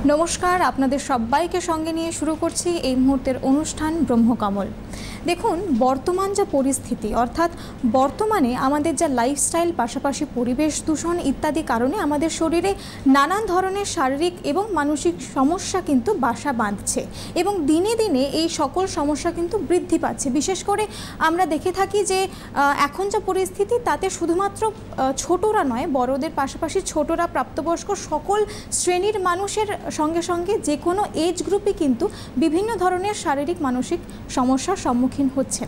নমস্কার, আপনাদের সবাইকে সঙ্গে নিয়ে শুরু করছি এই মুহূর্তের অনুষ্ঠান ব্রহ্মকমল। দেখুন, বর্তমান যা পরিস্থিতি, অর্থাৎ বর্তমানে আমাদের যা লাইফস্টাইল, পাশাপাশি পরিবেশ দূষণ ইত্যাদি কারণে আমাদের শরীরে নানান ধরনের শারীরিক এবং মানসিক সমস্যা কিন্তু বাসা বাঁধছে এবং দিনে দিনে এই সকল সমস্যা কিন্তু বৃদ্ধি পাচ্ছে। বিশেষ করে আমরা দেখে থাকি যে এখন যা পরিস্থিতি তাতে শুধুমাত্র ছোটরা নয়, বড়দের পাশাপাশি ছোটরা, প্রাপ্তবয়স্ক সকল শ্রেণীর মানুষের সঙ্গে সঙ্গে যে কোনো এজ গ্রুপে কিন্তু বিভিন্ন ধরনের শারীরিক মানসিক সমস্যার সম্মুখীন হচ্ছে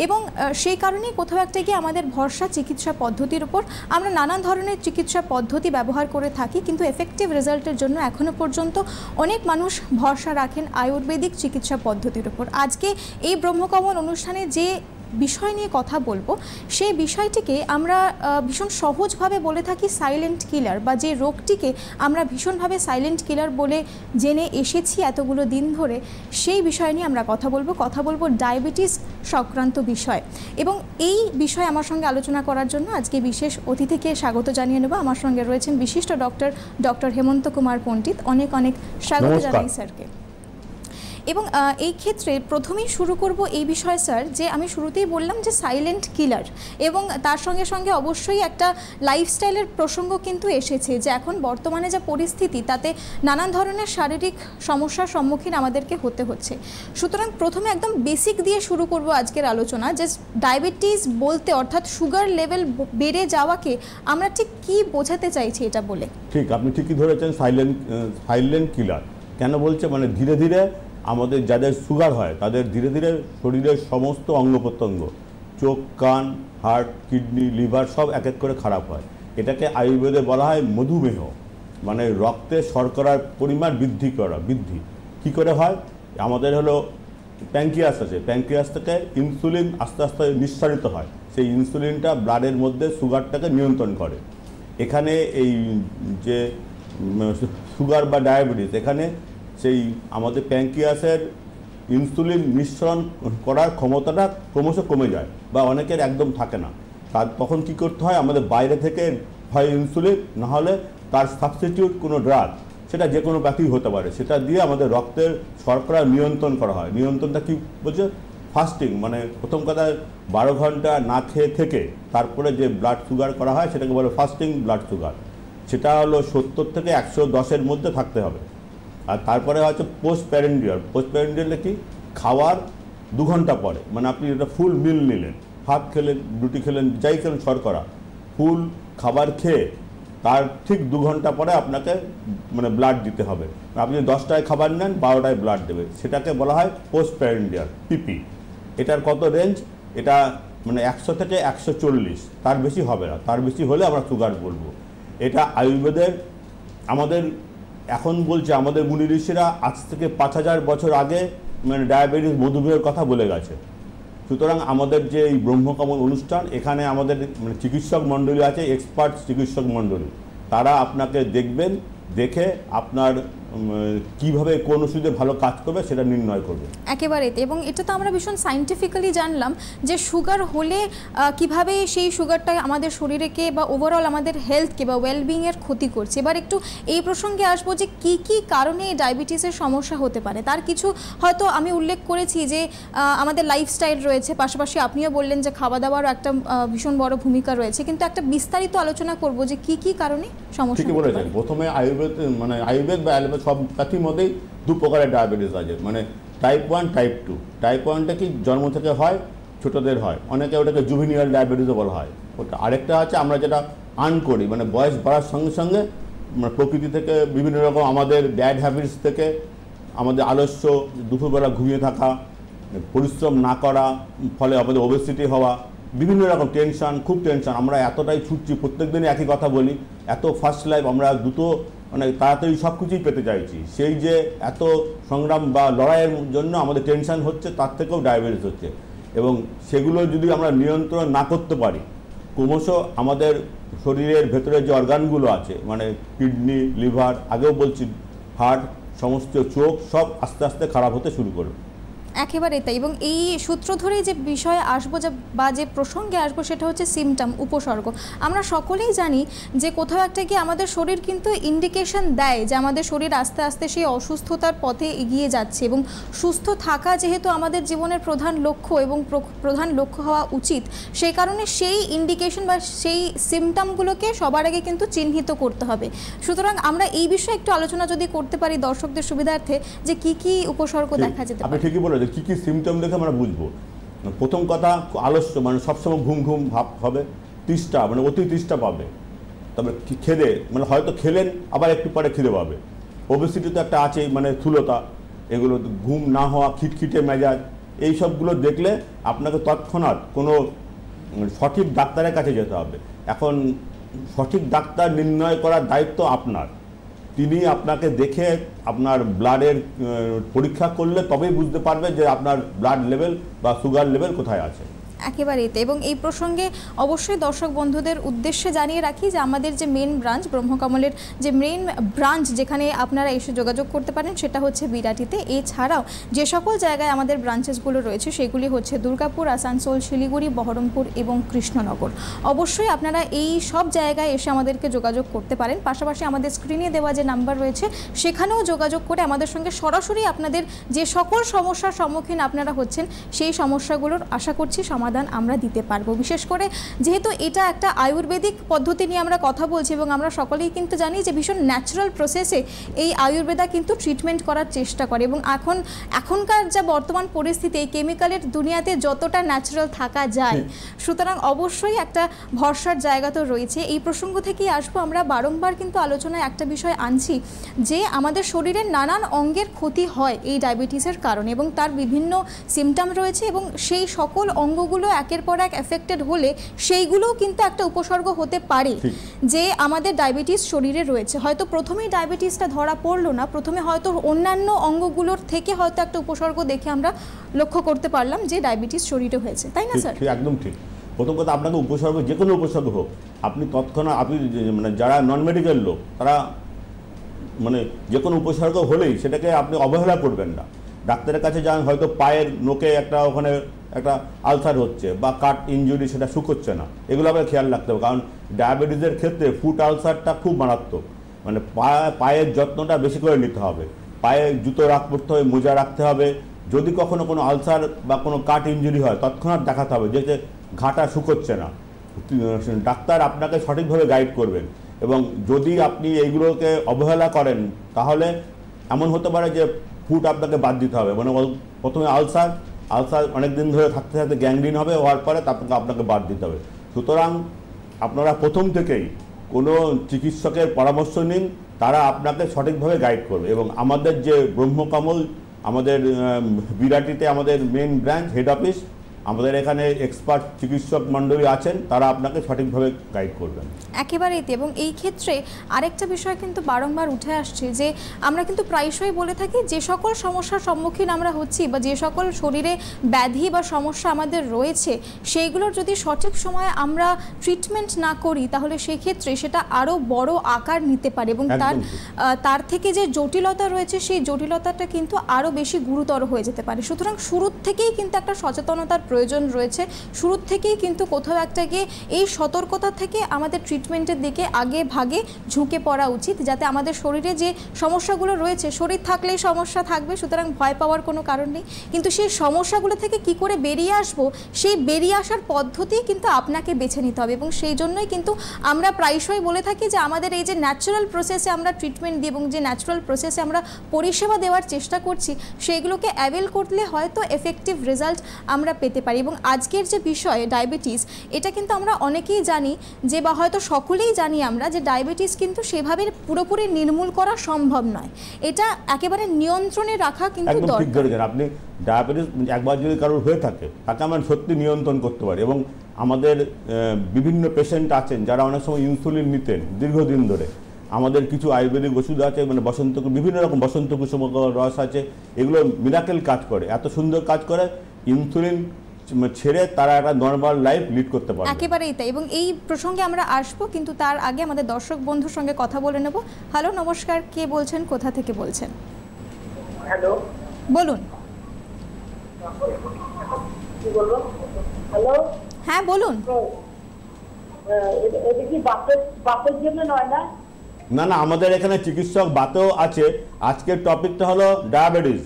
এবং সেই কারণেই কোথাও একটা গিয়ে আমাদের ভরসা চিকিৎসা পদ্ধতির উপর। আমরা নানান ধরনের চিকিৎসা পদ্ধতি ব্যবহার করে থাকি, কিন্তু এফেক্টিভ রেজাল্টের জন্য এখনও পর্যন্ত অনেক মানুষ ভরসা রাখেন আয়ুর্বেদিক চিকিৎসা পদ্ধতির উপর। আজকে এই ব্রহ্মকমল অনুষ্ঠানে যে বিষয় নিয়ে কথা বলবো, সেই বিষয়টিকে আমরা ভীষণ সহজভাবে বলে থাকি সাইলেন্ট কিলার, বা যে রোগটিকে আমরা ভীষণভাবে সাইলেন্ট কিলার বলে জেনে এসেছি এতগুলো দিন ধরে, সেই বিষয় নিয়ে আমরা কথা বলবো ডায়াবেটিস সংক্রান্ত বিষয়। এবং এই বিষয়ে আমার সঙ্গে আলোচনা করার জন্য আজকে বিশেষ অতিথিকে স্বাগত জানিয়ে নেব। আমার সঙ্গে রয়েছেন বিশিষ্ট ডক্টর হেমন্ত কুমার পণ্ডিত। অনেক স্বাগত জানাই স্যারকে। এবং এই ক্ষেত্রে প্রথমেই শুরু করব এই বিষয়ে স্যার, যে আমি শুরুতেই বললাম যে সাইলেন্ট কিলার, এবং তার সঙ্গে সঙ্গে অবশ্যই একটা লাইফস্টাইলের প্রসঙ্গ কিন্তু এসেছে, যে এখন বর্তমানে যা পরিস্থিতি তাতে নানান ধরনের শারীরিক সমস্যার সম্মুখীন আমাদেরকে হতে হচ্ছে। সুতরাং প্রথমে একদম বেসিক দিয়ে শুরু করব আজকের আলোচনা, যে ডায়াবেটিস বলতে অর্থাৎ সুগার লেভেল বেড়ে যাওয়াকে আমরা ঠিক কী বোঝাতে চাইছি এটা বলে। ঠিক, আপনি ঠিকই ধরেছেন। সাইলেন্ট কিলার কেন বলছে, মানে ধীরে ধীরে আমাদের যাদের সুগার হয় তাদের ধীরে ধীরে শরীরের সমস্ত অঙ্গ প্রত্যঙ্গ, চোখ, কান, হার্ট, কিডনি, লিভার সব এক এক করে খারাপ হয়। এটাকে আয়ুর্বেদে বলা হয় মধুমেহ, মানে রক্তে শর্করার পরিমাণ বৃদ্ধি কী করে হয়? আমাদের হলো প্যানক্রিয়াস আছে, প্যানক্রিয়াস থেকে ইনসুলিন আস্তে আস্তে নিঃসরিত হয়। সেই ইনসুলিনটা ব্লাডের মধ্যে সুগারটাকে নিয়ন্ত্রণ করে। এখানে এই যে সুগার বা ডায়াবেটিস, এখানে সেই আমাদের প্যানক্রিয়াসের ইনসুলিন নিঃসরণ করার ক্ষমতাটা ক্রমশ কমে যায়, বা অনেকের একদম থাকে না। তখন কি করতে হয়? আমাদের বাইরে থেকে হয় ইনসুলিন, না হলে তার সাবস্টিটিউট কোনো ড্রাগ, সেটা যে কোনো ব্যাধি হতে পারে, সেটা দিয়ে আমাদের রক্তের শর্করা নিয়ন্ত্রণ করা হয়। নিয়ন্ত্রণটা কি বলছে? ফাস্টিং, মানে প্রথম কথায় 12 ঘন্টা না খেয়ে থেকে তারপরে যে ব্লাড সুগার করা হয় সেটাকে বলে ফাস্টিং ব্লাড সুগার। সেটা হলো 70 থেকে 110-এর মধ্যে থাকতে হবে। আর তারপরে হচ্ছে পোস্ট প্যারেন্ডিয়ালে কি? খাওয়ার 2 ঘন্টা পরে, মানে আপনি এটা ফুল মিল নিলেন, ভাত খেলেন, রুটি খেলেন, যাই খেলেন, শর্করা ফুল খাবার খেয়ে তার ঠিক 2 ঘন্টা পরে আপনাকে মানে ব্লাড দিতে হবে। আপনি 10টায় খাবার নেন, 12টায় ব্লাড দেবে, সেটাকে বলা হয় পোস্ট প্যারেন্ডিয়াল, পিপি। এটার কত রেঞ্জ? এটা মানে 100 থেকে 140, তার বেশি হবে না। তার বেশি হলে আমরা সুগার বলবো। এটা আয়ুর্বেদের আমাদের এখন বলছে, আমাদের মুনি ঋষিরা আজ থেকে 5000 বছর আগে মানে ডায়াবেটিস, মধুমেহের কথা বলে গেছে। সুতরাং আমাদের যে এই ব্রহ্মকমল অনুষ্ঠান, এখানে আমাদের মানে চিকিৎসক মণ্ডলী আছে, এক্সপার্ট চিকিৎসক মণ্ডলী। তারা আপনাকে দেখবেন, দেখে আপনার কিভাবে কোন ওষুধে ভালো কাজ করবে সেটা নির্ণয় করবে একেবারে। এবং এটা তো আমরা ভীষণ সাইন্টিফিক্যালি জানলাম যে সুগার হলে কিভাবে সেই সুগারটা আমাদের শরীরেকে বা ওভারঅল আমাদের হেলথকে বা ওয়েলবিংয়ের ক্ষতি করছে। এবার একটু এই প্রসঙ্গে আসবো যে কি কি কারণে ডায়াবেটিসের সমস্যা হতে পারে। তার কিছু হয়তো আমি উল্লেখ করেছি যে আমাদের লাইফস্টাইল রয়েছে, পাশাপাশি আপনিও বললেন যে খাওয়া দাওয়ারও একটা ভীষণ বড় ভূমিকা রয়েছে, কিন্তু একটা বিস্তারিত আলোচনা করব যে কি কি কারণে সমস্যা হতে পারে। প্রথমে আয়ুর্বেদ মানে আয়ুর্বেদ বা অ্যালোপ্যাথি সব প্যাথির মধ্যেই 2 প্রকারের ডায়াবেটিস আছে, মানে টাইপ 1, টাইপ 2। টাইপ 1টা কি জন্ম থেকে হয়, ছোটদের হয়, অনেকে ওটাকে জুভেনিয়াল ডায়াবেটিসও বলা হয় ওটা। আরেকটা আছে আমরা যেটা আর্ন করি, মানে বয়স বাড়ার সঙ্গে সঙ্গে মানে প্রকৃতি থেকে বিভিন্ন রকম আমাদের ব্যাড হ্যাবিটস থেকে, আমাদের আলস্য, দুপুরবেলা ঘুমিয়ে থাকা, পরিশ্রম না করা, ফলে আমাদের ওবেসিটি হওয়া, বিভিন্ন রকম টেনশন, খুব টেনশন, আমরা এতটাই ছুটছি, প্রত্যেক দিনই একই কথা বলি, এত ফাস্ট লাইফ, আমরা দ্রুত মানে তাড়াতাড়ি সব কিছুই পেতে চাইছি। সেই যে এত সংগ্রাম বা লড়াইয়ের জন্য আমাদের টেনশন হচ্ছে, তার থেকেও ডায়াবেটিস হচ্ছে। এবং সেগুলো যদি আমরা নিয়ন্ত্রণ না করতে পারি, ক্রমশ আমাদের শরীরের ভেতরে যে অর্গানগুলো আছে, মানে কিডনি, লিভার, আগেও বলছি হার্ট, সমস্ত চোখ, সব আস্তে আস্তে খারাপ হতে শুরু করবে। একেবারে তাই, এবং এই সূত্র ধরেই যে বিষয়ে আসবো বা যে প্রসঙ্গে আসবো সেটা হচ্ছে সিমটম, উপসর্গ। আমরা সকলেই জানি যে কোথাও একটা গিয়ে আমাদের শরীর কিন্তু ইন্ডিকেশন দেয় যে আমাদের শরীর আস্তে আস্তে সেই অসুস্থতার পথে এগিয়ে যাচ্ছে, এবং সুস্থ থাকা যেহেতু আমাদের জীবনের প্রধান লক্ষ্য এবং প্রধান লক্ষ্য হওয়া উচিত, সেই কারণে সেই ইন্ডিকেশন বা সেই সিমটমগুলোকে সবার আগে কিন্তু চিহ্নিত করতে হবে। সুতরাং আমরা এই বিষয়ে একটু আলোচনা যদি করতে পারি দর্শকদের সুবিধার্থে, যে কি কি উপসর্গ দেখা যেতে পারে। ঠিকই বলে, কি কি সিমটম দেখে আমরা বুঝবো। প্রথম কথা, আলস্য, মানে সবসময় ঘুম ঘুম ভাব হবে, তৃষ্ণা মানে অতি তৃষ্ণা পাবে, তারপরে খিদে মানে হয়তো খেলেন আবার একটু পরে খিদে পাবে, ওবেসিটি তো একটা আছেই, মানে স্থূলতা, এগুলো ঘুম না হওয়া, খিটখিটে মেজাজ, এই সবগুলো দেখলে আপনাকে তৎক্ষণাৎ কোনো সঠিক ডাক্তারের কাছে যেতে হবে। এখন সঠিক ডাক্তার নির্ণয় করার দায়িত্ব আপনার। তিনি আপনাকে দেখে আপনার ব্লাডের পরীক্ষা করলে তবেই বুঝতে পারবে যে আপনার ব্লাড লেভেল বা সুগার লেভেল কোথায় আছে। একেবারেই। এবং এই প্রসঙ্গে অবশ্যই দর্শক বন্ধুদের উদ্দেশ্যে জানিয়ে রাখি যে আমাদের যে মেন ব্রাঞ্চ, ব্রহ্মকমলের যে মেন ব্রাঞ্চ যেখানে আপনারা এসে যোগাযোগ করতে পারেন সেটা হচ্ছে বিরাটিতে। এছাড়াও যে সকল জায়গায় আমাদের ব্রাঞ্চেসগুলো রয়েছে সেগুলি হচ্ছে দুর্গাপুর, আসানসোল, শিলিগুড়ি, বহরমপুর এবং কৃষ্ণনগর। অবশ্যই আপনারা এই সব জায়গায় এসে আমাদেরকে যোগাযোগ করতে পারেন। পাশাপাশি আমাদের স্ক্রিনে দেওয়া যে নাম্বার রয়েছে সেখানেও যোগাযোগ করে আমাদের সঙ্গে সরাসরি আপনাদের যে সকল সমস্যার সম্মুখীন আপনারা হচ্ছেন সেই সমস্যাগুলোর আশা করছি সমাধান আমরা দিতে পারবো। বিশেষ করে যেহেতু এটা একটা আয়ুর্বেদিক পদ্ধতি নিয়ে আমরা কথা বলছি, এবং আমরা সকলেই কিন্তু জানি যে ভীষণ ন্যাচারাল প্রসেসে এই আয়ুর্বেদা কিন্তু ট্রিটমেন্ট করার চেষ্টা করে, এবং এখনকার যা বর্তমান পরিস্থিতি এই কেমিক্যালের দুনিয়াতে যতটা ন্যাচারাল থাকা যায়, সুতরাং অবশ্যই একটা ভরসার জায়গা তো রয়েছে। এই প্রসঙ্গ থেকেই আসবো, আমরা বারংবার কিন্তু আলোচনায় একটা বিষয় আনছি যে আমাদের শরীরের নানান অঙ্গের ক্ষতি হয় এই ডায়াবেটিসের কারণে, এবং তার বিভিন্ন সিমটম রয়েছে, এবং সেই সকল অঙ্গগুলো একের পর এক এফেক্টেড হলে সেইগুলোও কিন্তু একটা উপসর্গ হতে পারে যে আমাদের ডায়াবেটিস শরীরে রয়েছে। হয়তো প্রথমেই ডায়াবেটিসটা ধরা পড়লো না, প্রথমে হয়তো অন্যান্য অঙ্গগুলোর থেকে হয়তো একটা উপসর্গ দেখে আমরা লক্ষ্য করতে পারলাম যে ডায়াবেটিস শরীরে হয়েছে, তাই না স্যার? একদম ঠিক। প্রথম কথা, আপনাকে উপসর্গ যে কোনো উপসর্গ হোক, আপনি তৎক্ষণাৎ আপনি মানে যারা নন মেডিকেল লোক তারা মানে যে কোনো উপসর্গ হলেই সেটাকে আপনি অবহেলা করবেন না। ডাক্তারের কাছে যান, হয়তো পায়ের নোকে ওখানে একটা আলসার হচ্ছে বা কাট ইনজুরি, সেটা শুকোচ্ছে না, এগুলো আবার খেয়াল রাখতে হবে। কারণ ডায়াবেটিসের ক্ষেত্রে ফুট আলসারটা খুব মারাত্মক, মানে পায়ের যত্নটা বেশি করে নিতে হবে। পায়ে জুতো পরতে হবে, মোজা রাখতে হবে। যদি কখনো কোনো আলসার বা কোনো কাট ইনজুরি হয় তৎক্ষণাৎ দেখাতে হবে যে ঘাটা শুকোচ্ছে না। ডাক্তার আপনাকে সঠিকভাবে গাইড করবেন, এবং যদি আপনি এইগুলোকে অবহেলা করেন তাহলে এমন হতে পারে যে ফুট আপনাকে বাদ দিতে হবে। মানে প্রথমে আলসার অনেক দিন ধরে থাকতে থাকতে গ্যাংগ্রিন হবে, হওয়ার পরে তারপরে আপনাকে বাদ দিতে হবে। সুতরাং আপনারা প্রথম থেকেই কোনো চিকিৎসকের পরামর্শ নিন, তারা আপনাকে সঠিকভাবে গাইড করবে। এবং আমাদের যে ব্রহ্মকমল, আমাদের বিরাটিতে আমাদের মেন ব্রাঞ্চ, হেড অফিস, আমাদের এখানে এক্সপার্ট চিকিৎসক মণ্ডলী আছেন, তারা আপনাকে সঠিকভাবে গাইড করবেন। একেবারেই। এবং এই ক্ষেত্রে আরেকটা বিষয় কিন্তু বারংবার উঠে আসছে যে আমরা কিন্তু প্রায়শই বলে থাকি যে সকল সমস্যার সম্মুখীন আমরা হচ্ছি বা যে সকল শরীরে ব্যাধি বা সমস্যা আমাদের রয়েছে সেইগুলোর যদি সঠিক সময়ে আমরা ট্রিটমেন্ট না করি তাহলে সেই ক্ষেত্রে সেটা আরও বড় আকার নিতে পারে, এবং তার থেকে যে জটিলতা রয়েছে সেই জটিলতাটা কিন্তু আরও বেশি গুরুতর হয়ে যেতে পারে। সুতরাং শুরুর থেকেই কিন্তু একটা সচেতনতার প্রয়োজন রয়েছে। শুরুর থেকেই কিন্তু কোথাও একটা গিয়ে এই সতর্কতা থেকে আমাদের ট্রিটমেন্টের দিকে আগে ভাগে ঝুঁকে পড়া উচিত, যাতে আমাদের শরীরে যে সমস্যাগুলো রয়েছে, শরীর থাকলেই সমস্যা থাকবে, সুতরাং ভয় পাওয়ার কোনো কারণ নেই, কিন্তু সেই সমস্যাগুলো থেকে কি করে বেরিয়ে আসবো সেই বেরিয়ে আসার পদ্ধতি কিন্তু আপনাকে বেছে নিতে হবে। এবং সেই জন্যই কিন্তু আমরা প্রায়শই বলে থাকি যে আমাদের এই যে ন্যাচারাল প্রসেসে আমরা ট্রিটমেন্ট দিই এবং যে ন্যাচারাল প্রসেসে আমরা পরিষেবা দেওয়ার চেষ্টা করছি সেইগুলোকে অ্যাভেল করলে হয়তো এফেক্টিভ রেজাল্ট আমরা পেতে পারি। এবং আজকের যে বিষয় ডায়াবেটিস, এটা কিন্তু আমরা অনেকেই জানি যে বা হয়তো সকলেই জানি আমরা যে ডায়াবেটিস কিন্তু সেভাবে পুরোপুরি নির্মূল করা সম্ভব নয়, এটা একেবারে নিয়ন্ত্রণে রাখা কিন্তু দরকার। ঠিক ধরেছেন আপনি। ডায়াবেটিস একবার যদি কারোর হয়ে থাকে তাকে আমরা সত্যি নিয়ন্ত্রণ করতে পারি। এবং আমাদের বিভিন্ন পেশেন্ট আছেন যারা অনেক সময় ইনসুলিন নিতেন দীর্ঘদিন ধরে, আমাদের কিছু আয়ুর্বেদিক ওষুধ আছে, মানে বিভিন্ন রকম বসন্ত কুসুম রস আছে, এগুলো মিরাকেল কাজ করে, এত সুন্দর কাজ করে, ইনসুলিন ছেড়ে তারা একটা নর্মাল লাইফ লিড করতে পারে। একেবারেই তাই। এবং এই প্রসঙ্গে আমরা আসবো, কিন্তু তার আগে আমাদের দর্শক বন্ধুর সঙ্গে কথা বলে নেব। হ্যালো, নমস্কার, কে বলছেন, কোথা থেকে বলছেন? হ্যালো, বলুন। কি বলবো? হ্যালো, হ্যাঁ বলুন। এটা কি বাতের জন্য নয় না? না না, আমাদের এখানে চিকিৎসক বাতেও আছে। আজকের টপিকটা হলো ডায়াবেটিস,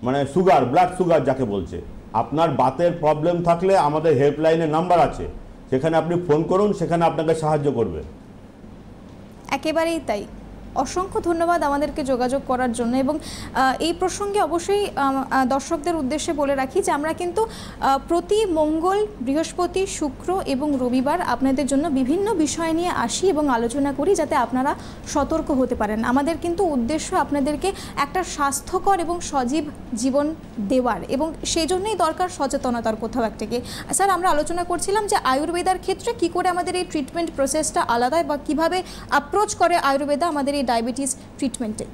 মানে সুগার, ব্লাড সুগার যাকে বলছে। আপনার বাতের প্রবলেম থাকলে আমাদের হেল্পলাইনের নাম্বার আছে, সেখানে আপনি ফোন করুন, সেখানে আপনাকে সাহায্য করবে। একেবারেই তাই। অসংখ্য ধন্যবাদ আমাদেরকে যোগাযোগ করার জন্য। এবং এই প্রসঙ্গে অবশ্যই দর্শকদের উদ্দেশ্যে বলে রাখি যে আমরা কিন্তু প্রতি মঙ্গল, বৃহস্পতি, শুক্র এবং রবিবার আপনাদের জন্য বিভিন্ন বিষয় নিয়ে আসি এবং আলোচনা করি, যাতে আপনারা সতর্ক হতে পারেন। আমাদের কিন্তু উদ্দেশ্য আপনাদেরকে একটা স্বাস্থ্যকর এবং সজীব জীবন দেওয়ার, এবং সেই জন্যই দরকার সচেতনতার কোথাও একটাকে। স্যার, আমরা আলোচনা করছিলাম যে আয়ুর্বেদার ক্ষেত্রে কি করে আমাদের এই ট্রিটমেন্ট প্রসেসটা আলাদা, বা কিভাবে অ্যাপ্রোচ করে আয়ুর্বেদা আমাদের এই ডায়াবেটিস ট্রিটমেন্টে।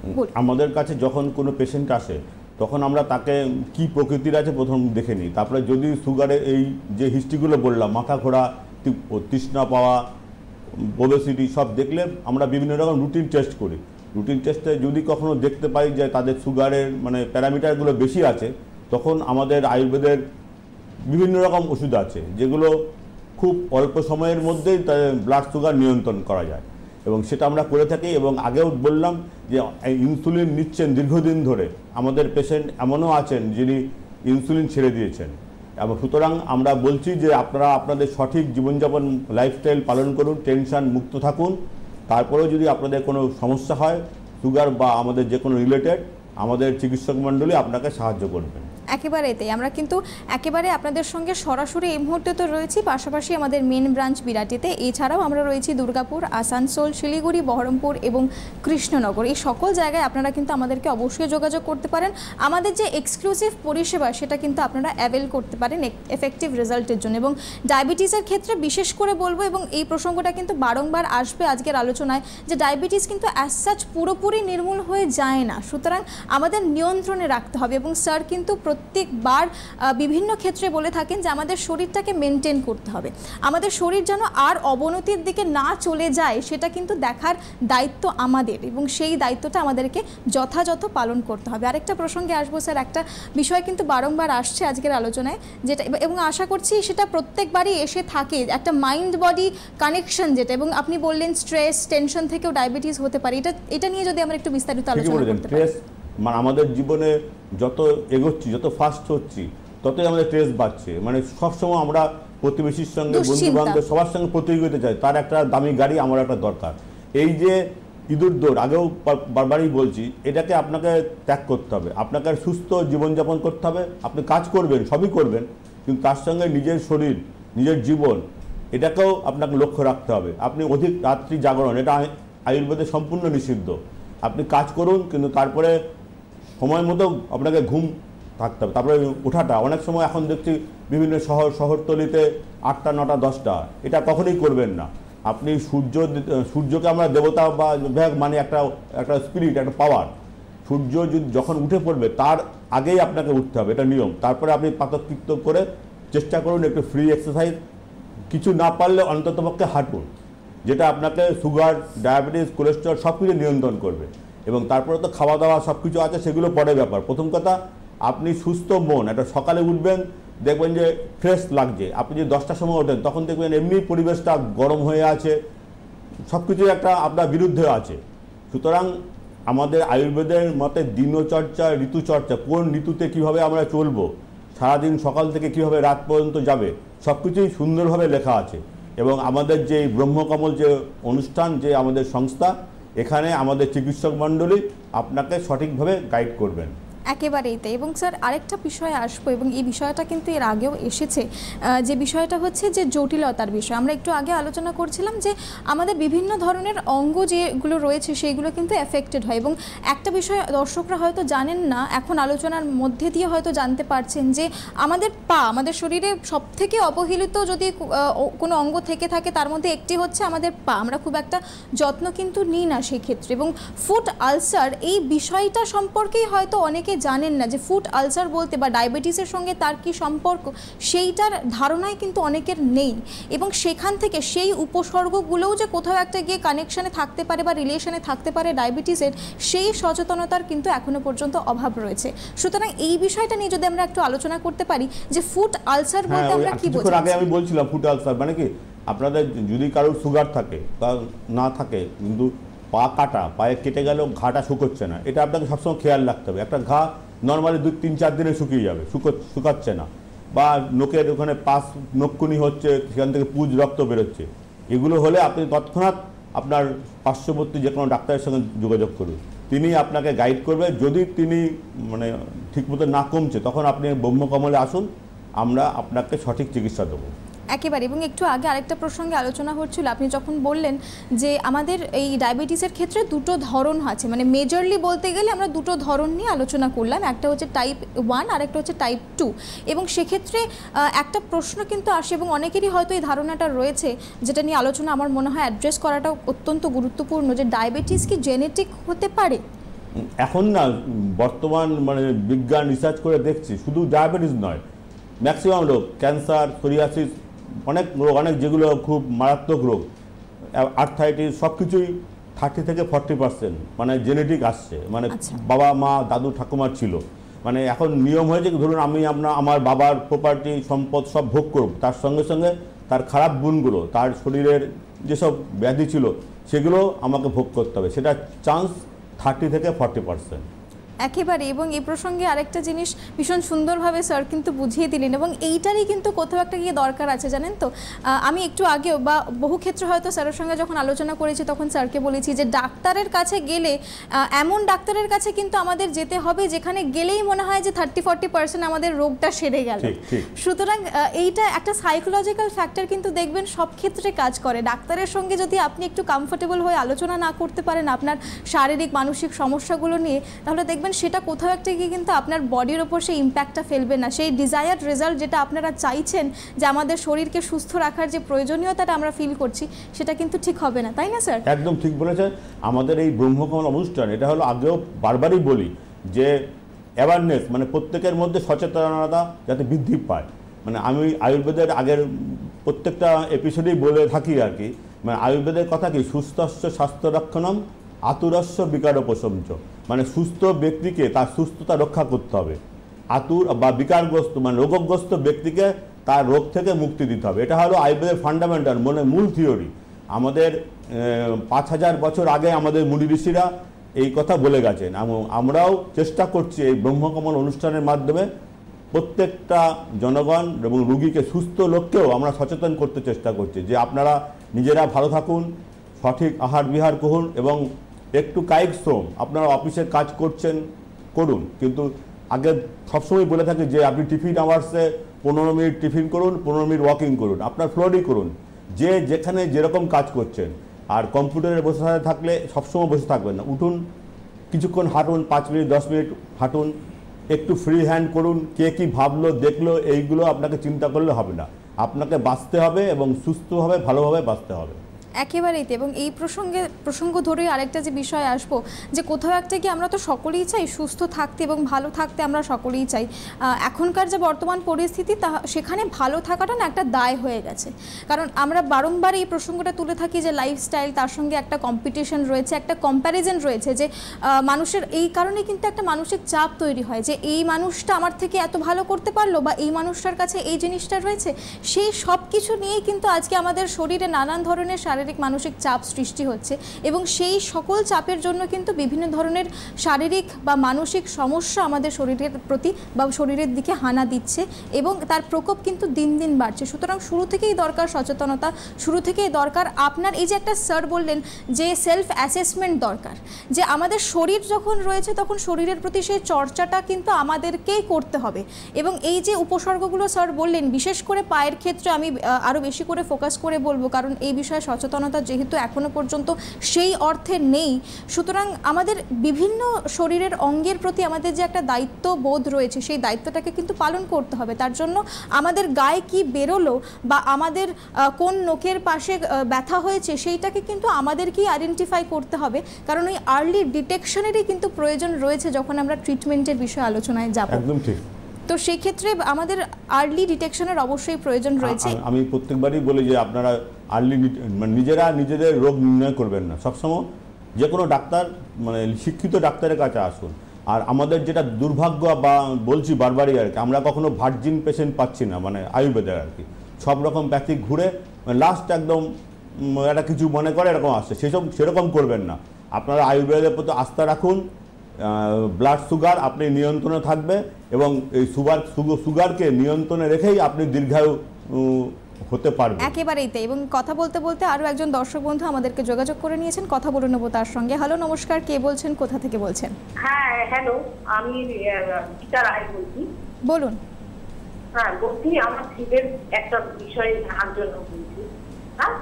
আমাদের কাছে যখন কোনো পেশেন্ট আসে, তখন আমরা তাকে কি প্রকৃতির আছে প্রথম দেখে নিই। তারপরে যদি সুগারের এই যে হিস্ট্রিগুলো বললাম, মাথা ঘোরা, তৃষ্ণা পাওয়া, ওবেসিটি, সব দেখলে আমরা বিভিন্ন রকম রুটিন টেস্ট করি। রুটিন টেস্টে যদি কখনো দেখতে পাই যে তাদের সুগারের মানে প্যারামিটারগুলো বেশি আছে, তখন আমাদের আয়ুর্বেদের বিভিন্ন রকম ওষুধ আছে, যেগুলো খুব অল্প সময়ের মধ্যেই তাদের ব্লাড সুগার নিয়ন্ত্রণ করা যায়, এবং সেটা আমরা করে থাকি। এবং আগেও বললাম যে ইনসুলিন নিচ্ছেন দীর্ঘদিন ধরে আমাদের পেশেন্ট এমনও আছেন যিনি ইনসুলিন ছেড়ে দিয়েছেন। এবং সুতরাং আমরা বলছি যে আপনারা আপনাদের সঠিক জীবনযাপন লাইফস্টাইল পালন করুন, টেনশন মুক্ত থাকুন। তারপরেও যদি আপনাদের কোনো সমস্যা হয় সুগার বা আমাদের যে কোনো রিলেটেড, আমাদের চিকিৎসক মণ্ডলী আপনাকে সাহায্য করবেন। একেবারেই তাই। আমরা কিন্তু একেবারে আপনাদের সঙ্গে সরাসরি এই মুহূর্তে তো রয়েছি, পাশাপাশি আমাদের মেন ব্রাঞ্চ বিরাটিতে, এছাড়াও আমরা রয়েছি দুর্গাপুর, আসানসোল, শিলিগুড়ি, বহরমপুর এবং কৃষ্ণনগর। এই সকল জায়গায় আপনারা কিন্তু আমাদেরকে অবশ্যই যোগাযোগ করতে পারেন। আমাদের যে এক্সক্লুসিভ পরিষেবা সেটা কিন্তু আপনারা অ্যাভেল করতে পারেন এফেক্টিভ রেজাল্টের জন্য। এবং ডায়াবেটিসের ক্ষেত্রে বিশেষ করে বলবো, এবং এই প্রসঙ্গটা কিন্তু বারংবার আসবে আজকের আলোচনায়, যে ডায়াবেটিস কিন্তু অ্যাজ সাচ পুরোপুরি নির্মূল হয়ে যায় না, সুতরাং আমাদের নিয়ন্ত্রণে রাখতে হবে। এবং স্যার কিন্তু প্রত্যেকবার বিভিন্ন ক্ষেত্রে বলে থাকেন যে আমাদের শরীরটাকে মেনটেন করতে হবে, আমাদের শরীর যেন আর অবনতির দিকে না চলে যায়, সেটা কিন্তু দেখার দায়িত্ব আমাদের, এবং সেই দায়িত্বটা আমাদেরকে যথাযথ পালন করতে হবে। আরেকটা প্রসঙ্গে আসবো স্যার, একটা বিষয় কিন্তু বারংবার আসছে আজকের আলোচনায়, যেটা এবং আশা করছি সেটা প্রত্যেকবারই এসে থাকে, একটা মাইন্ড বডি কানেকশন যেটা, এবং আপনি বললেন স্ট্রেস, টেনশন থেকেও ডায়াবেটিস হতে পারে। এটা নিয়ে যদি আমরা একটু বিস্তারিত আলোচনা করতে পারি। মানে আমাদের জীবনে যত এগোচ্ছি, যত ফাস্ট হচ্ছি, ততই আমাদের স্ট্রেস বাড়ছে। মানে সবসময় আমরা প্রতিবেশীর সঙ্গে, বন্ধু বান্ধব সবার সঙ্গে প্রতিযোগিতা চাই, তার একটা দামি গাড়ি আমার একটা দরকার। এই যে ইঁদুর দৌড়, আগেও বারবারই বলছি, এটাকে আপনাকে ত্যাগ করতে হবে। আপনাকে সুস্থ জীবনযাপন করতে হবে। আপনি কাজ করবেন, সবই করবেন, কিন্তু তার সঙ্গে নিজের শরীর, নিজের জীবন, এটাকেও আপনাকে লক্ষ্য রাখতে হবে। আপনি অধিক রাত্রি জাগরণ, এটা আয়ুর্বেদে সম্পূর্ণ নিষিদ্ধ। আপনি কাজ করুন, কিন্তু তারপরে সময় মতো আপনাকে ঘুম থাকতে হবে। তারপরে ওঠাটা, অনেক সময় এখন দেখছি বিভিন্ন শহরতলিতে 8টা 9টা 10টা, এটা কখনোই করবেন না। আপনি সূর্যকে আমরা দেবতা বা মানে একটা স্পিরিট, একটা পাওয়ার। সূর্য যখন উঠে পড়বে তার আগেই আপনাকে উঠতে হবে, এটা নিয়ম। তারপরে আপনি পাতকৃত্য করে চেষ্টা করুন একটু ফ্রি এক্সারসাইজ, কিছু না পারলে অন্ততপক্ষে হাঁটুন, যেটা আপনাকে সুগার, ডায়াবেটিস, কোলেস্ট্রল সব কিছু নিয়ন্ত্রণ করবে। এবং তারপরে তো খাওয়া দাওয়া সব কিছু আছে, সেগুলো পরে ব্যাপার। প্রথম কথা, আপনি সুস্থ মন, একটা সকালে উঠবেন, দেখবেন যে ফ্রেশ লাগছে। আপনি যদি 10টার সময় ওঠেন, তখন দেখবেন এমনি পরিবেশটা গরম হয়ে আছে, সব কিছু একটা আপনার বিরুদ্ধে আছে। সুতরাং আমাদের আয়ুর্বেদের মতে দিনচর্চা, ঋতুচর্চা, কোন ঋতুতে কীভাবে আমরা চলবো, সারাদিন সকাল থেকে কীভাবে রাত পর্যন্ত যাবে, সব কিছুই সুন্দরভাবে লেখা আছে। এবং আমাদের যে ব্রহ্মকমল যে অনুষ্ঠান, যে আমাদের সংস্থা, এখানে আমাদের চিকিৎসক মণ্ডলী আপনাকে সঠিকভাবে গাইড করবেন। একেবারেই তাই। এবং স্যার আরেকটা বিষয়ে আসবো, এবং এই বিষয়টা কিন্তু এর আগেও এসেছে, যে বিষয়টা হচ্ছে যে জটিলতার বিষয়। আমরা একটু আগে আলোচনা করছিলাম যে আমাদের বিভিন্ন ধরনের অঙ্গ যেগুলো রয়েছে সেইগুলো কিন্তু এফেক্টেড হয়। এবং একটা বিষয় দর্শকরা হয়তো জানেন না, এখন আলোচনার মধ্যে দিয়ে হয়তো জানতে পারছেন, যে আমাদের পা, আমাদের শরীরে সবথেকে অবহেলিত যদি কোনো অঙ্গ থেকে থাকে তার মধ্যে একটি হচ্ছে আমাদের পা। আমরা খুব একটা যত্ন কিন্তু নিই না সেই ক্ষেত্রে। এবং ফুট আলসার এই বিষয়টা সম্পর্কেই হয়তো অনেকে জানেন না যে ফুড আলসার বলতে বা ডায়াবেটিসের সঙ্গে তার কি সম্পর্ক, সেইটার ধারণাই কিন্তু অনেকের নেই। এবং সেখান থেকে সেই উপসর্গগুলোও যে কোথাও একটা গিয়ে কানেকশানে থাকতে পারে বা রিলেশনে থাকতে পারে ডায়াবেটিসের, সেই সচেতনতার কিন্তু এখনো পর্যন্ত অভাব রয়েছে। সুতরাং এই বিষয়টা নিয়ে যদি আমরা একটু আলোচনা করতে পারি যে ফুড আলসার বলতে আমরা কি বুঝি। আগে আমি বলছিলাম ফুড আলসার মানে কি, আপনাদের যদি কারোর সুগার থাকে বা না থাকে কিন্তু পা কাটা, পায়ে কেটে গেলেও ঘাটা শুকোচ্ছে না, এটা আপনাকে সবসময় খেয়াল রাখতে হবে। একটা ঘা নর্মালি 2-3-4 দিনে শুকিয়ে যাবে, শুকাচ্ছে না, বা নোকের ওখানে পাশ নকুনি হচ্ছে, সেখান থেকে পুজ রক্ত বেরোচ্ছে, এগুলো হলে আপনি তৎক্ষণাৎ আপনার পার্শ্ববর্তী যে কোনো ডাক্তারের সঙ্গে যোগাযোগ করুন। তিনি আপনাকে গাইড করবে। যদি তিনি মানে ঠিকমতো না কমছে, তখন আপনি ব্রহ্মকমলে আসুন, আমরা আপনাকে সঠিক চিকিৎসা দেবো। একেবারে। এবং একটু আগে আরেকটা প্রসঙ্গে আলোচনা হচ্ছিল, আপনি যখন বললেন যে আমাদের এই ডায়াবেটিসের ক্ষেত্রে দুটো ধরন আছে, মানে মেজরলি বলতে গেলে আমরা দুটো ধরন নিয়ে আলোচনা করলাম, একটা হচ্ছে টাইপ 1 আর একটা হচ্ছে টাইপ 2। এবং সেক্ষেত্রে একটা প্রশ্ন কিন্তু আসে, এবং অনেকেরই হয়তো এই ধারণাটা রয়েছে, যেটা নিয়ে আলোচনা আমার মনে হয় অ্যাড্রেস করাটা অত্যন্ত গুরুত্বপূর্ণ, যে ডায়াবেটিস কি জেনেটিক হতে পারে? এখন না বর্তমান মানে বিজ্ঞান রিসার্চ করে দেখছি, শুধু ডায়াবেটিস নয়, ম্যাক্সিমাম রোগ, ক্যান্সার, সোরিয়াসিস, অনেক রোগ, অনেক যেগুলো খুব মারাত্মক রোগ, আর্থ্রাইটিস, সব কিছুই 30 থেকে 40% মানে জেনেটিক আসছে। মানে বাবা মা দাদু ঠাকুমার ছিল, মানে এখন নিয়ম হয়েছে ধরুন আমি আমার বাবার প্রপার্টি সম্পদ সব ভোগ করব, তার সঙ্গে সঙ্গে তার খারাপ গুণগুলো, তার শরীরের যেসব ব্যাধি ছিল সেগুলো আমাকে ভোগ করতে হবে। সেটা চান্স 30 থেকে 40%। একেবারে। এবং এই প্রসঙ্গে আরেকটা জিনিস ভীষণ সুন্দরভাবে স্যার কিন্তু বুঝিয়ে দিলেন, এবং এইটারই কিন্তু কোথাও একটা গিয়ে দরকার আছে, জানেন তো। আমি একটু আগেও বা বহু ক্ষেত্রে হয়তো স্যারের সঙ্গে যখন আলোচনা করেছি তখন স্যারকে বলেছি যে ডাক্তারের কাছে গেলে এমন ডাক্তারের কাছে কিন্তু আমাদের যেতে হবে যেখানে গেলেই মনে হয় যে 30-40% আমাদের রোগটা সেরে গেল। সুতরাং এইটা একটা সাইকোলজিক্যাল ফ্যাক্টর কিন্তু দেখবেন সব ক্ষেত্রে কাজ করে। ডাক্তারের সঙ্গে যদি আপনি একটু কমফোর্টেবল হয়ে আলোচনা না করতে পারেন আপনার শারীরিক মানসিক সমস্যাগুলো নিয়ে, তাহলে দেখবেন সেটা কোথাও একটা গিয়ে কিন্তু আপনার বডির ওপর সেই ইম্প্যাক্টটা ফেলবে না। সেই ডিজায়ার্ড রেজাল্ট যেটা আপনারা চাইছেন, যে আমাদের শরীরকে সুস্থ রাখার যে প্রয়োজনীয়তাটা আমরা ফিল করছি, সেটা কিন্তু ঠিক হবে না, তাই না স্যার? একদম ঠিক বলেছেন। আমাদের এই ব্রহ্মকমল অনুষ্ঠান, এটা হলো আগেও বারবারই বলি যে অ্যাওয়ারনেস, মানে প্রত্যেকের মধ্যে সচেতনতা যাতে বৃদ্ধি পায়। মানে আমি আয়ুর্বেদের আগের প্রত্যেকটা এপিসোডেই বলে থাকি আর কি, মানে আয়ুর্বেদের কথা কি, সুস্থস্য স্বাস্থ্য রক্ষণম আতুরস্য বিকারোপশমচ, মানে সুস্থ ব্যক্তিকে তার সুস্থতা রক্ষা করতে হবে, আতুর বা বিকারগ্রস্ত মানে রোগগ্রস্ত ব্যক্তিকে তার রোগ থেকে মুক্তি দিতে হবে। এটা হলো আয়ুর্বেদের ফান্ডামেন্টাল, মানে মূল থিওরি। আমাদের 5000 বছর আগে আমাদের মুনি ঋষিরা এই কথা বলে গেছেন। আমরাও চেষ্টা করছি এই ব্রহ্মকমল অনুষ্ঠানের মাধ্যমে প্রত্যেকটা জনগণ এবং রোগীকে, সুস্থ লোককেও আমরা সচেতন করতে চেষ্টা করছি যে আপনারা নিজেরা ভালো থাকুন, সঠিক আহার বিহার করুন, এবং একটু কায়িক শ্রম, আপনারা অফিসে কাজ করছেন করুন, কিন্তু আগে সবসময় বলে থাকি যে আপনি টিফিন আওয়ার্সে 15 মিনিট টিফিন করুন, 15 মিনিট ওয়াকিং করুন, আপনার ফ্লোরই করুন, যে যেখানে যেরকম কাজ করছেন। আর কম্পিউটারে বসে থাকলে সবসময় বসে থাকবেন না, উঠুন, কিছুক্ষণ হাঁটুন, 5 মিনিট 10 মিনিট হাঁটুন, একটু ফ্রি হ্যান্ড করুন, কে কী ভাবলো দেখলো এইগুলো আপনাকে চিন্তা করলে হবে না। আপনাকে বাঁচতে হবে এবং সুস্থভাবে ভালোভাবে বাঁচতে হবে। একেবারেই। এবং এই প্রসঙ্গ ধরেই আরেকটা যে বিষয় আসবো, যে কোথাও একটা কি আমরা তো সকলেই চাই সুস্থ থাকতে এবং ভালো থাকতে, আমরা সকলেই চাই। এখনকার যে বর্তমান পরিস্থিতি, সেখানে ভালো থাকাটা না একটা দায় হয়ে গেছে। কারণ আমরা বারংবার এই প্রসঙ্গটা তুলে থাকি যে লাইফস্টাইল, তার সঙ্গে একটা কম্পিটিশন রয়েছে, একটা কম্প্যারিজন রয়েছে, যে মানুষের এই কারণে কিন্তু একটা মানসিক চাপ তৈরি হয় যে এই মানুষটা আমার থেকে এত ভালো করতে পারলো, বা এই মানুষটার কাছে এই জিনিসটা রয়েছে। সেই সব কিছু নিয়েই কিন্তু আজকে আমাদের শরীরে নানান ধরনের শারীরিক মানসিক চাপ সৃষ্টি হচ্ছে, এবং সেই সকল চাপের জন্য কিন্তু বিভিন্ন ধরনের শারীরিক বা মানসিক সমস্যা আমাদের শরীরের প্রতি বা শরীরের দিকে হানা দিচ্ছে, এবং তার প্রকোপ কিন্তু দিন দিন বাড়ছে। সুতরাং শুরু থেকেই দরকার সচেতনতা, শুরু থেকেই দরকার আপনার এই যে একটা স্যার বললেন যে সেলফ অ্যাসেসমেন্ট দরকার, যে আমাদের শরীর যখন রয়েছে তখন শরীরের প্রতি সেই চর্চাটা কিন্তু আমাদেরকেই করতে হবে। এবং এই যে উপসর্গগুলো স্যার বললেন, বিশেষ করে পায়ের ক্ষেত্রে আমি আরও বেশি করে ফোকাস করে বলবো, কারণ এই বিষয়ে সচেতন সচেতনতা যেহেতু এখনো পর্যন্ত সেই অর্থে নেই, সুতরাং আমাদের বিভিন্ন শরীরের অঙ্গের প্রতি আমাদের যে একটা দায়িত্ব বোধ রয়েছে সেই দায়িত্বটাকে কিন্তু পালন করতে হবে। তার জন্য আমাদের গায়ে কি বেরোলো বা আমাদের কোন নখের পাশে ব্যথা হয়েছে সেইটাকে কিন্তু আমাদেরকেই আইডেন্টিফাই করতে হবে, কারণ ওই আর্লি ডিটেকশনেরই কিন্তু প্রয়োজন রয়েছে যখন আমরা ট্রিটমেন্টের বিষয়ে আলোচনায় যাব। একদম ঠিক। তো সেই ক্ষেত্রে আমাদের আর্লি ডিটেকশনের অবশ্যই প্রয়োজন রয়েছে। আমি প্রত্যেকবারই বলি যে আপনারা আর্লি নিজেরা নিজেদের রোগ নির্ণয় করবেন না, সবসময় যে কোনো ডাক্তার মানে শিক্ষিত ডাক্তারের কাছে আসুন। আর আমাদের যেটা দুর্ভাগ্য বা বলছি বারবারই আর কি, আমরা কখনো ভার্জিন পেশেন্ট পাচ্ছি না, মানে আয়ুর্বেদের আর কি, সব রকম প্যাথিক ঘুরে লাস্ট একদম একটা কিছু মনে করে এরকম আসছে, সেরকম করবেন না। আপনারা আয়ুর্বেদের প্রতি আস্থা রাখুন। ব্লাড সুগার আপনি নিয়ন্ত্রণে থাকবে এবং এই সুগারকে নিয়ন্ত্রণে রেখেই আপনি দীর্ঘায়ু হতে পারবেন। একেবারেই তাই। এবং কথা বলতে বলতে আরও একজন দর্শক বন্ধু আমাদেরকে যোগাযোগ করে নিয়েছেন, কথা বলে নেবো তার সঙ্গে। হ্যালো, নমস্কার, কে বলছেন, কোথা থেকে বলছেন? হ্যাঁ হ্যালো, আমি গীতা রায় বলছি। বলুন। হ্যাঁ বলছি, আমার ছেলের একটা বিষয় জানার জন্য বলছি। হ্যাঁ,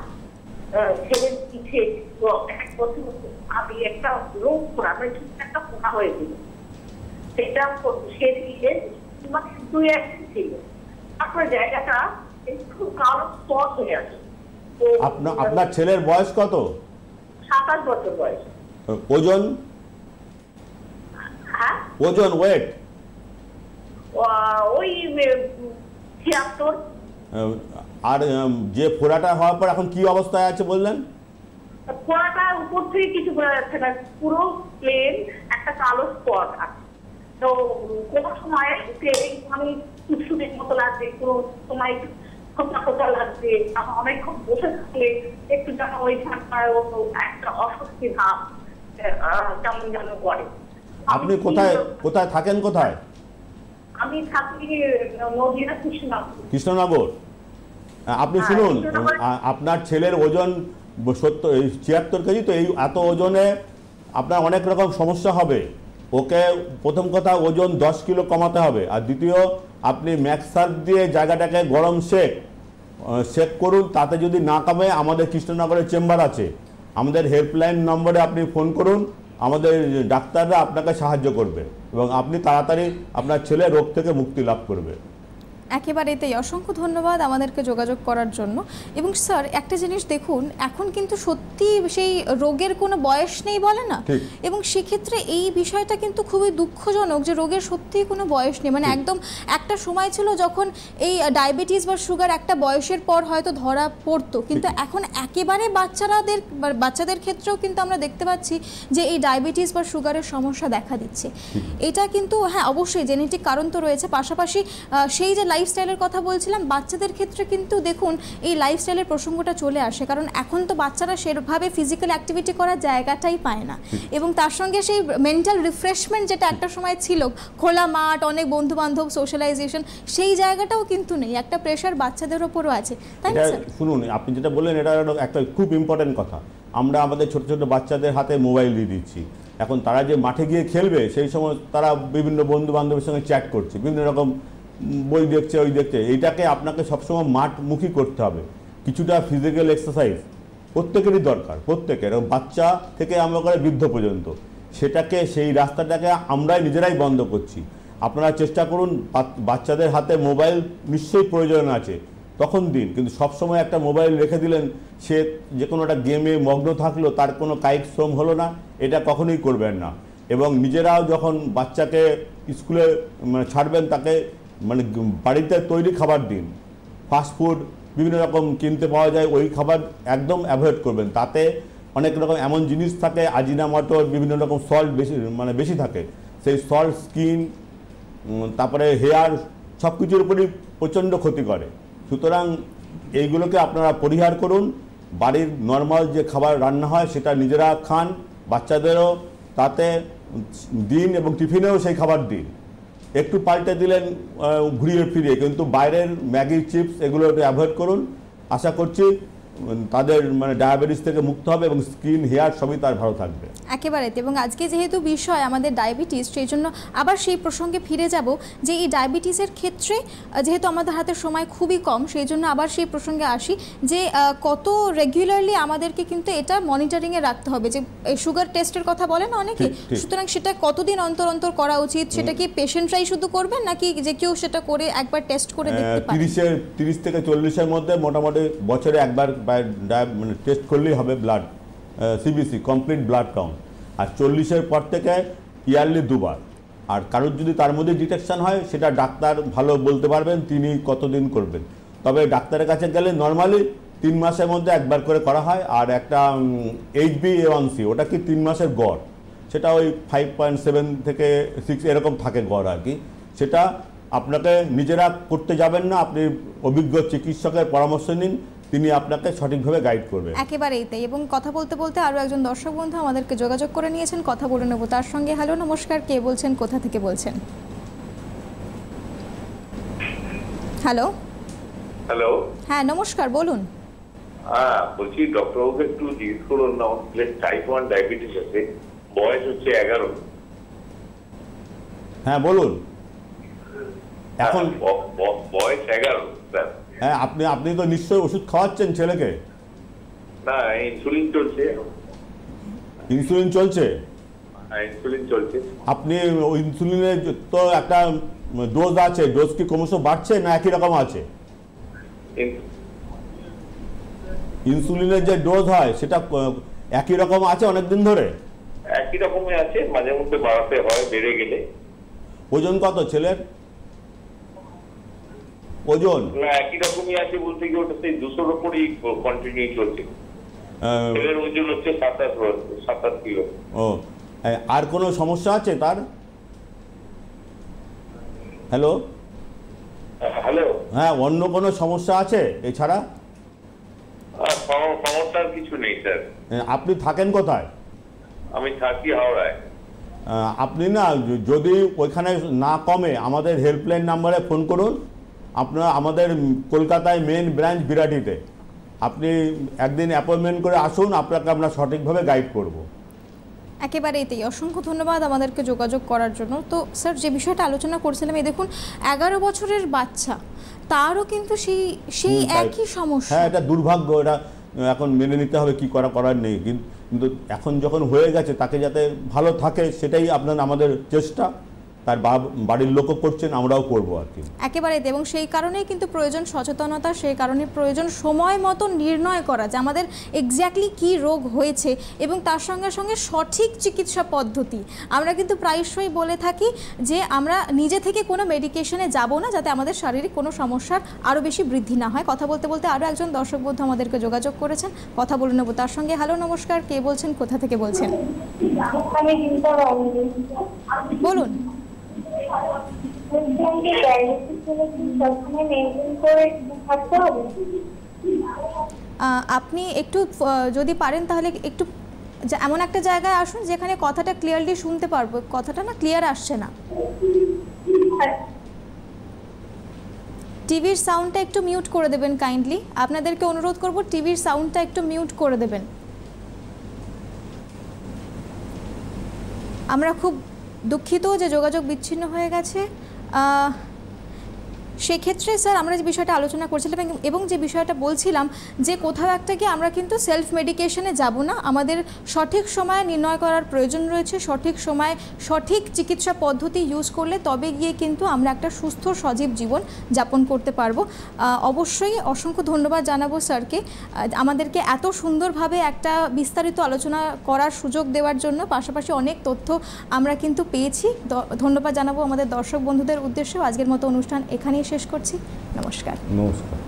ছেলের পিঠে 1 বছর আগে একটা রোগ করা একটা পোনা হয়েছিল, সেটা সে দিয়ে মানে 2-1 দিন ছিল, তারপরে জায়গাটা একটু কালো স্পট হয়ে আছে। তো আপনার ছেলের বয়স কত? 27 বছর বয়স। ওজন? হ্যাঁ, ওজন, ওয়েট? ওই 76। আর যে ফোড়াটা হওয়ার পর এখন কি অবস্থায় আছে বললেন? ফোড়াটা উপর থেকে কিছু বোঝা যাচ্ছে না, পুরো প্লেন একটা কালো স্পট আছে। তো কোনো সময় আমি সুসুদের মতো লাগছে, কোনো সময় খোঁচা খোঁচা লাগছে, আমার অনেকক্ষণ বসে থাকলে একটু যেন ওইখানটায় একটা অস্বস্তি ভাব কেমন যেন করে। আপনি কোথায় থাকেন? কোথায়? আমি থাকি নদীয়া কৃষ্ণনগর। আপনি শুনুন, আপনার ছেলের ওজন 76 কেজি, তো এই এত ওজনে আপনার অনেক রকম সমস্যা হবে। ওকে প্রথম কথা ওজন 10 কিলো কমাতে হবে। আর দ্বিতীয়, আপনি ম্যাক্সার দিয়ে জায়গাটাকে গরম শেক করুন। তাতে যদি না কমে আমাদের কৃষ্ণনগরের চেম্বার আছে, আমাদের হেল্পলাইন নম্বরে আপনি ফোন করুন, আমাদের ডাক্তাররা আপনাকে সাহায্য করবে এবং আপনি তাড়াতাড়ি আপনার ছেলে রোগ থেকে মুক্তি লাভ করবে। একেবারে তাই। অসংখ্য ধন্যবাদ আমাদেরকে যোগাযোগ করার জন্য। এবং স্যার একটা জিনিস দেখুন, এখন কিন্তু সত্যি সেই রোগের কোনো বয়স নেই বলে না, এবং সেক্ষেত্রে এই বিষয়টা কিন্তু খুবই দুঃখজনক যে রোগের সত্যিই কোনো বয়স নেই। মানে একদম একটা সময় ছিল যখন এই ডায়াবেটিস বা সুগার একটা বয়সের পর হয়তো ধরা পড়তো, কিন্তু এখন একেবারে বাচ্চাদের ক্ষেত্রেও কিন্তু আমরা দেখতে পাচ্ছি যে এই ডায়াবেটিস বা সুগারের সমস্যা দেখা দিচ্ছে। এটা কিন্তু হ্যাঁ অবশ্যই জেনেটিক কারণ তো রয়েছে, পাশাপাশি সেই যে লাইফস্টাইলের কথা বলছিলাম, বাচ্চাদের ক্ষেত্রে কিন্তু দেখুন এই লাইফস্টাইলের প্রসঙ্গটা চলে আসে, কারণ এখন তো বাচ্চারা সেভাবে ফিজিক্যাল অ্যাক্টিভিটি করার জায়গাটাই পায় না, এবং তার সঙ্গে সেই মেন্টাল রিফ্রেশমেন্ট যেটা একটা সময় ছিল, খোলা মাঠ, অনেক বন্ধু বান্ধব, সোশ্যালাইজেশন, সেই জায়গাটাও কিন্তু নেই। একটা প্রেশার বাচ্চাদের ওপরও আছে, তাই না স্যার? শুনুন, আপনি যেটা বললেন এটা একটা খুব ইম্পর্টেন্ট কথা। আমরা আমাদের ছোট ছোট বাচ্চাদের হাতে মোবাইল দিয়ে দিচ্ছি। এখন তারা যে মাঠে গিয়ে খেলবে সেই সময় তারা বিভিন্ন বন্ধু বান্ধবের সঙ্গে চ্যাট করছে, বিভিন্ন রকম বই দেখছে, ওই দেখছে। এইটাকে আপনাকে সবসময় মাঠমুখী করতে হবে। কিছুটা ফিজিক্যাল এক্সারসাইজ প্রত্যেকেরই দরকার, প্রত্যেকের, এবং বাচ্চা থেকে আমরা করে বৃদ্ধ পর্যন্ত। সেটাকে সেই রাস্তাটাকে আমরাই নিজেরাই বন্ধ করছি। আপনারা চেষ্টা করুন, বাচ্চাদের হাতে মোবাইল নিশ্চয়ই প্রয়োজন আছে তখন দিন, কিন্তু সবসময় একটা মোবাইল রেখে দিলেন, সে যে কোনো একটা গেমে মগ্ন থাকলো, তার কোনো কায়িক শ্রম হলো না, এটা কখনোই করবেন না। এবং নিজেরাও যখন বাচ্চাকে স্কুলে ছাড়বেন, তাকে মানে বাড়িতে তৈরি খাবার দিন। ফাস্টফুড বিভিন্ন রকম কিনতে পাওয়া যায়, ওই খাবার একদম অ্যাভয়েড করবেন। তাতে অনেক রকম এমন জিনিস থাকে, আজিনামাটোর বিভিন্ন রকম সল্ট বেশি থাকে। সেই সল্ট স্কিন, তারপরে হেয়ার, সব কিছুর উপরই প্রচণ্ড ক্ষতি করে। সুতরাং এইগুলোকে আপনারা পরিহার করুন। বাড়ির নর্মাল যে খাবার রান্না হয় সেটা নিজেরা খান, বাচ্চাদেরও তাতে দিন, এবং টিফিনেও সেই খাবার দিন। একটু পাল্টে দিলেন ঘুরিয়ে ফিরিয়ে, কিন্তু বাইরের ম্যাগি, চিপস এগুলো একটু অ্যাভয়েড করুন। আশা করছি তাদের মানে ডায়াবেটিস থেকে মুক্ত হবে এবং স্কিন হেয়ার সবই তার ভালো থাকবে। একেবারে। এবং আজকে যেহেতু বিষয় আমাদের ডায়াবেটিস, সেই জন্য আবার সেই প্রসঙ্গে ফিরে যাব যে এই ডায়াবেটিসের ক্ষেত্রে যেহেতু আমাদের হাতে সময় খুবই কম, সেই জন্য আবার সেই প্রসঙ্গে আসি যে কত রেগুলারলি আমাদেরকে কিন্তু এটা মনিটরিংয়ে রাখতে হবে। যে সুগার টেস্টের কথা বলেন অনেকে, সুতরাং সেটা কতদিন অন্তর অন্তর করা উচিত? সেটা কি পেশেন্টরাই শুধু করবেন নাকি যে কেউ সেটা করে একবার টেস্ট করে দেখতে পারে? 30 থেকে 40-এর মধ্যে মোটামুটি বছরে একবার মানে টেস্ট করলেই হবে, blood CBC complete blood count. আর 40-এর পর থেকে ইয়ারলি 2 বার। আর কারোর যদি তার মধ্যে ডিটেকশন হয় সেটা ডাক্তার ভালো বলতে পারবেন তিনি কতদিন করবেন। তবে ডাক্তারের কাছে গেলে নর্মালি 3 মাসের মধ্যে একবার করে করা হয়। আর একটা HbA1c, ওটা কি 3 মাসের গড়, সেটা ওই 5.7 থেকে 6 এরকম থাকে গড় আর কি। সেটা আপনাকে নিজেরা করতে যাবেন না, আপনি অভিজ্ঞ চিকিৎসকের পরামর্শ নিন, তিনি আপনাকে সঠিকভাবে গাইড করবেন। একেবারেই তাই। এবং কথা বলতে বলতে আরও একজন দর্শক বন্ধু আমাদেরকে যোগাযোগ করে নিয়েছেন, কথা বলে নেব তার সঙ্গে। হ্যালো, নমস্কার, কে বলছেন, কোথা থেকে বলছেন? হ্যালো। হ্যালো। হ্যাঁ নমস্কার, বলুন। বলছি ডক্টরবাবুকে একটু জিজ্ঞেস করুন না, টাইপ 1 ডায়াবেটিস আছে, বয়স হচ্ছে 11। হ্যাঁ বলুন। এখন বয়স 11 স্যার। হ্যাঁ, আপনি তো নিশ্চয়ই ওষুধ খাওয়াচ্ছেন ছেলেকে? না, ইনসুলিন চলছে। ইনসুলিন চলছে? হ্যাঁ, ইনসুলিন চলছে। আপনি ওই ইনসুলিনের তো একটা ডোজ আছে, ডোজ কি ক্রমশ বাড়ছে না একই রকম আছে? ইনসুলিনের যে ডোজ হয় সেটা একই রকম আছে অনেকদিন ধরে? একই রকমই আছে, মাঝে মধ্যে বাড়াতে হয় বেড়ে গেলে। ওজন কত ছেলের? ওজন না, একই রকমই আছে বলতে গিয়ে ওটা সেই 200-র উপরই কন্টিনিউ চলছে। ছেলের ওজন হচ্ছে 27 কিলো। ও, আর কোনো সমস্যা আছে তার? হ্যালো। হ্যালো। হ্যাঁ, অন্য কোনো সমস্যা আছে এছাড়া? সমস্যার কিছু নেই স্যার। আপনি থাকেন কোথায়? আমি থাকি হাওড়ায়। আপনি না, যদি ওইখানে না কমে আমাদের হেল্পলাইন নাম্বারে ফোন করুন। আপনারা আমাদের কলকাতায় মেন ব্রাঞ্চ বিরাটিতে, আপনি একদিন অ্যাপয়েন্টমেন্ট করে আসুন, আপনাকে আমরা সঠিকভাবে গাইড করব। একেবারেই তাই। অসংখ্য ধন্যবাদ আমাদেরকে যোগাযোগ করার জন্য। তো স্যার, যে বিষয়টা আলোচনা করছিলাম, এই দেখুন 11 বছরের বাচ্চা, তারও কিন্তু সেই একই সমস্যা। হ্যাঁ, এটা দুর্ভাগ্য, এটা এখন মেনে নিতে হবে, কি করার নেই। কিন্তু এখন যখন হয়ে গেছে তাকে যাতে ভালো থাকে সেটাই আমাদের চেষ্টা। তার বাড়ির লোকও করছেন, আমরাও করবো আর কি। একেবারেই। এবং সেই কারণেই কিন্তু প্রয়োজন সচেতনতা, সেই কারণে প্রয়োজন সময় মতো নির্ণয় করা যে আমাদের এক্স্যাক্টলি কী রোগ হয়েছে এবং তার সঙ্গে সঙ্গে সঠিক চিকিৎসা পদ্ধতি। আমরা কিন্তু প্রায়শই বলে থাকি যে আমরা নিজে থেকে কোনো মেডিকেশনে যাব না, যাতে আমাদের শারীরিক কোনো সমস্যার আরও বেশি বৃদ্ধি না হয়। কথা বলতে বলতে আরও একজন দর্শক বন্ধু আমাদেরকে যোগাযোগ করেছেন, কথা বলে নেব তার সঙ্গে। হ্যালো, নমস্কার, কে বলছেন, কোথা থেকে বলছেন? বলুন। আপনি একটু যদি পারেন তাহলে একটু এমন একটা জায়গায় আসুন যেখানে কথাটা ক্লিয়ারলি শুনতে পারবো। কথাটা না ক্লিয়ার আসছে না। টিভির সাউন্ডটা একটু মিউট করে দেবেন কাইন্ডলি। আপনাদেরকে অনুরোধ করব টিভির সাউন্ডটা একটু মিউট করে দেবেন। আমরা খুব দুঃখিত যে যোগাযোগ বিচ্ছিন্ন হয়ে গেছে। সেক্ষেত্রে স্যার, আমরা যে বিষয়টা আলোচনা করছিলাম এবং যে বিষয়টা বলছিলাম যে কোথাও একটা কি আমরা কিন্তু সেলফ মেডিকেশনে যাব না, আমাদের সঠিক সময়ে নির্ণয় করার প্রয়োজন রয়েছে। সঠিক সময়ে সঠিক চিকিৎসা পদ্ধতি ইউজ করলে তবে গিয়ে কিন্তু আমরা একটা সুস্থ সজীব জীবন যাপন করতে পারবো। অবশ্যই অসংখ্য ধন্যবাদ জানাবো স্যারকে আমাদেরকে এত সুন্দরভাবে একটা বিস্তারিত আলোচনা করার সুযোগ দেওয়ার জন্য। পাশাপাশি অনেক তথ্য আমরা কিন্তু পেয়েছি। ধন্যবাদ জানাবো আমাদের দর্শক বন্ধুদের উদ্দেশ্যেও। আজকের মতো অনুষ্ঠান এখানেই শেষ করছি। নমস্কার। নমস্কার।